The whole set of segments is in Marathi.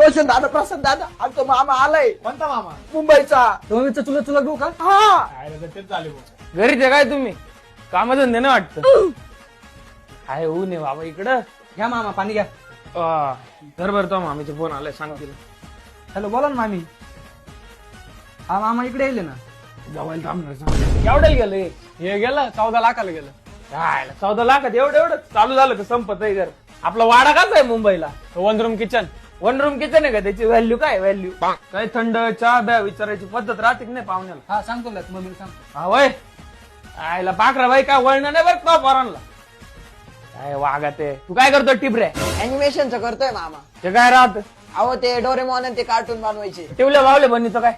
रोशन दादा प्रसाद दादा आणि तो मामा आलाय कोणता मामा? मुंबईचा. तुम्ही चुलत घेऊ का? हा खायला तर तेच चालू भाऊ. घरीच आहे काय तुम्ही? कामधंदे नाही वाटतं. काय होऊ नये बाबा इकडं. घ्या मामा पाणी घ्या. घर भरतो मामीचा फोन आलाय सांग तिला. हॅलो बोला ना मामी. हा मामा इकडे येईल ना. जवळ थांबणार सांग. एवढ्याला गेलं हे गेलं 14 लाखाला गेलं. काय 14 लाखात एवढं चालू झालं का संपत आहे घर. आपला वाडा कसा आहे मुंबईला? 1 रूम किचन. 1 रूम किचन आहे का? त्याची व्हॅल्यू काय? व्हॅल्यू काय? थंड चहा ब्या विचारायची पद्धत राहते की नाही पाहुण्याला? हा सांगतो ना मम्मीला सांग. हा वय आयला पाखरा बाई काय वळण नाही बरं का पोरांना. काय वागत आहे तू? काय करतो टिपऱ्या? अॅनिमेशनचं करतोय मामा. ते काय राहत? अहो ते डोरेमॉन आणि ते कार्टून बनवायचे. टिवल्या बावल्या बनितो काय?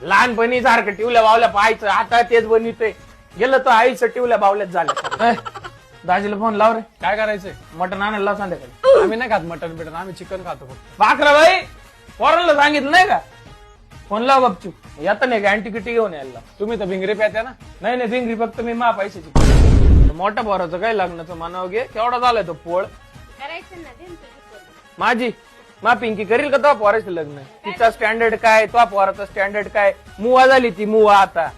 लहानपणी सारखं टिवल्या बावल्या पाहायचं आता तेच बनितोय. गेलं तर आईचं टिवल्या बावल्यात झालं. दाजीला फोन लाव रे. काय करायचंय? मटण आणायला लाव संध्याकाळी. आम्ही नाही खात मटन बिटन, आम्ही चिकन खातो फक्त. पाखरा बाई पोरांना सांगितलं नाही का? फोन लाव बच्चू. येता नाही का अँटी किटी घेऊन यायला. तुम्ही तर भिंगरी प्यात्या ना. नाही भिंगरी फक्त मी मा पैशाची. मोठ्या पोराचं काय लग्नाचं मानाव घे. केवढा झालाय तो पोळ. करायचं ना ते तुझी पोरगी. माझी मा पिंकी करील का तो पोराचं लग्न? तिचा स्टँडर्ड काय? तो पोराचा स्टँडर्ड काय? मुवा झाली ती मुवा आता.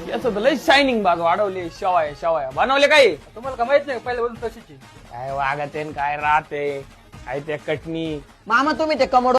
याचं तर लय शायनिंग बाग वाढवली. शेवाया बनवले काय? तुम्हाला का माहित नाही पहिल्यापासून तशीच आहे. काय वागते काय राहते काय ते कटणी. मामा तुम्ही ते कमोड